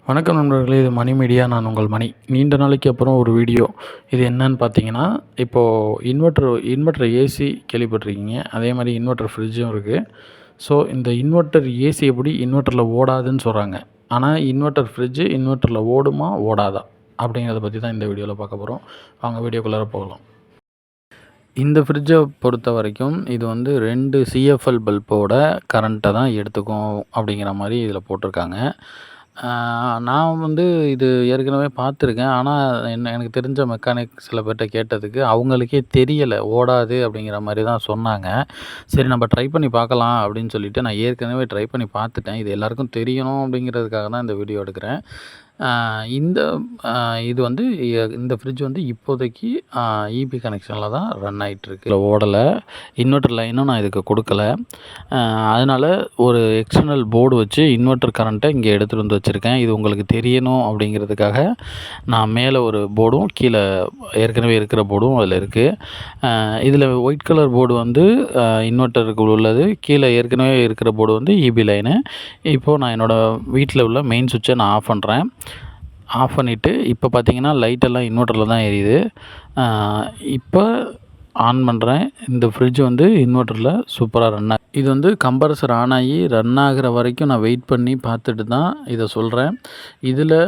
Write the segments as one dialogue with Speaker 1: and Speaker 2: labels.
Speaker 1: வணக்கம் நண்பர்களே, இது மணி மீடியா. நான் உங்கள் மணி. நீண்ட நாளைக்கு அப்புறம் ஒரு வீடியோ. இது என்னன்னு பார்த்தீங்கன்னா, இப்போது இன்வெர்ட்டர் ஏசி கேள்விப்பட்டிருக்கீங்க. அதே மாதிரி இன்வெர்ட்டர் ஃப்ரிட்ஜும் இருக்குது. ஸோ இந்த இன்வெர்ட்டர் ஏசி எப்படி இன்வெர்ட்டரில் ஓடாதுன்னு சொல்கிறாங்க. ஆனால் இன்வெர்ட்டர் ஃப்ரிட்ஜு இன்வெர்ட்டரில் ஓடுமா ஓடாதா அப்படிங்கிறத பற்றி தான் இந்த வீடியோவில் பார்க்க போகிறோம். வாங்க வீடியோக்குள்ளார போகலாம். இந்த ஃப்ரிட்ஜை பொறுத்த வரைக்கும் இது வந்து 2 சிஎஃப்எல் பல்போட கரண்ட்டை தான் எடுத்துக்கும் அப்படிங்கிற மாதிரி இதில் போட்டிருக்காங்க. நான் வந்து இது ஏற்கனவே பார்த்துருக்கேன். ஆனால் எனக்கு தெரிஞ்ச மெக்கானிக் சில பேர்கிட்ட கேட்டதுக்கு அவங்களுக்கே தெரியலை, ஓடாது அப்படிங்கிற மாதிரி தான் சொன்னாங்க. சரி, நம்ம ட்ரை பண்ணி பார்க்கலாம் அப்படின்னு சொல்லிட்டு நான் ஏற்கனவே ட்ரை பண்ணி பார்த்துட்டேன். இது எல்லாருக்கும் தெரியணும் அப்படிங்கிறதுக்காக தான் இந்த வீடியோ எடுக்கிறேன். இந்த இது வந்து இந்த ஃப்ரிட்ஜ் வந்து இப்போதைக்கு இபி கனெக்ஷனில் தான் ரன் ஆகிட்டுருக்கு. இதில் ஓடலை. இன்வெர்ட்டர் லைனும் நான் இதுக்கு கொடுக்கல. அதனால் ஒரு எக்ஸ்டர்னல் போர்டு வச்சு இன்வெர்ட்டர் கரண்ட்டை இங்கே எடுத்துகிட்டு வந்து வச்சுருக்கேன். இது உங்களுக்கு தெரியணும் அப்படிங்கிறதுக்காக நான் மேலே ஒரு போர்டும் கீழே ஏற்கனவே இருக்கிற போர்டும் அதில் இருக்குது. இதில் ஒயிட் கலர் போர்டு வந்து இன்வெர்ட்டருக்கு உள்ளது. கீழே ஏற்கனவே இருக்கிற போர்டு வந்து இபி லைனு. இப்போது நான் என்னோடய வீட்டில் உள்ள மெயின் சுவிட்சை நான் ஆஃப் பண்ணுறேன். ஆஃப் பண்ணிவிட்டு இப்போ பார்த்தீங்கன்னா லைட்டெல்லாம் இன்வெர்ட்டரில் தான் எரியுது. இப்போ ஆன் பண்ணுறேன். இந்த ஃப்ரிட்ஜ் வந்து இன்வெர்ட்டரில் சூப்பராக ரன் ஆகுது. இது வந்து கம்ப்ரஸர் ஆன் ஆகி ரன் ஆகிற வரைக்கும் நான் வெயிட் பண்ணி பார்த்துட்டு தான் இதை சொல்கிறேன். இதில்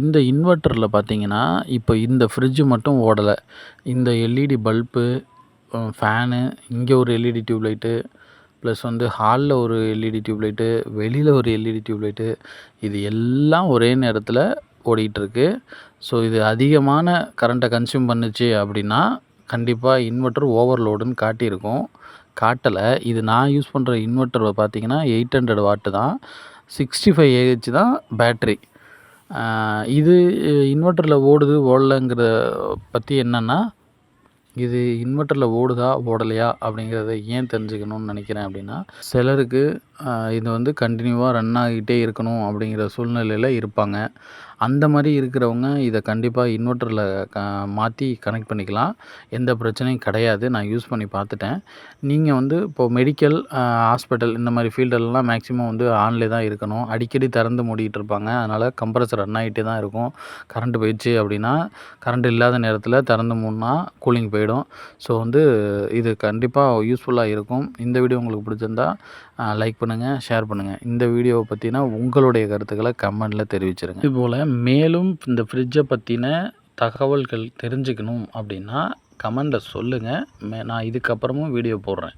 Speaker 1: இந்த இன்வெர்ட்டரில் பார்த்தீங்கன்னா இப்போ இந்த ஃப்ரிட்ஜு மட்டும் ஓடலை. இந்த எல்இடி பல்பு, ஃபேனு, இங்கே ஒரு எல்இடி டியூப்லைட்டு, ப்ளஸ் வந்து ஹாலில் ஒரு எல்இடி டியூப்லைட்டு, வெளியில் ஒரு எல்இடி டியூப்லைட்டு, இது எல்லாம் ஒரே நேரத்தில் ஓடிகிட்ருக்கு. ஸோ இது அதிகமான கரண்ட்டை கன்சியூம் பண்ணுச்சு அப்படின்னா கண்டிப்பாக இன்வெர்ட்டர் ஓவர்லோடுன்னு காட்டியிருக்கும். காட்டலை. இது நான் யூஸ் பண்ணுற இன்வெர்ட்டர் பார்த்திங்கன்னா 800 வாட்டு தான். 65 ஏஹெச் தான் பேட்ரி. இது இன்வெர்ட்டரில் ஓடுது ஓடலைங்கிற பற்றி என்னென்னா, இது இன்வெர்ட்டரில் ஓடுதா ஓடலையா அப்படிங்கிறத ஏன் தெரிஞ்சுக்கணும்னு நினைக்கிறேன் அப்படின்னா, சிலருக்கு இது வந்து கண்டினியூவாக ரன் ஆகிட்டே இருக்கணும் அப்படிங்கிற சூழ்நிலையில் இருப்பாங்க. அந்த மாதிரி இருக்கிறவங்க இதை கண்டிப்பாக இன்வெர்ட்டரில் மாற்றி கனெக்ட் பண்ணிக்கலாம். எந்த பிரச்சனையும் கிடையாது. நான் யூஸ் பண்ணி பார்த்துட்டேன். நீங்கள் வந்து இப்போது மெடிக்கல், ஹாஸ்பிட்டல் இந்த மாதிரி ஃபீல்டெல்லாம் மேக்ஸிமம் வந்து ஆன்லேயே தான் இருக்கணும். அடிக்கடி திறந்து மூடிட்டு இருப்பாங்க. அதனால் கம்ப்ரஸர் ரன் ஆகிட்டே தான் இருக்கும். கரண்ட் போயிடுச்சு அப்படின்னா, கரண்ட் இல்லாத நேரத்தில் திறந்து மூடினா கூலிங் போயிடும். ஸோ வந்து இது கண்டிப்பாக யூஸ்ஃபுல்லாக இருக்கும். இந்த வீடியோ உங்களுக்கு பிடிச்சிருந்தா லைக் பண்ணுங்கள், ஷேர் பண்ணுங்கள். இந்த வீடியோவை பற்றின உங்களுடைய கருத்துக்களை கமெண்டில் தெரிவிச்சிருங்க. இதுபோல் மேலும் இந்த ஃப்ரிட்ஜை பற்றின தகவல்கள் தெரிஞ்சுக்கணும் அப்படின்னா கமெண்டில் சொல்லுங்கள். நான் இதுக்கப்புறமும் வீடியோ போடுறேன்.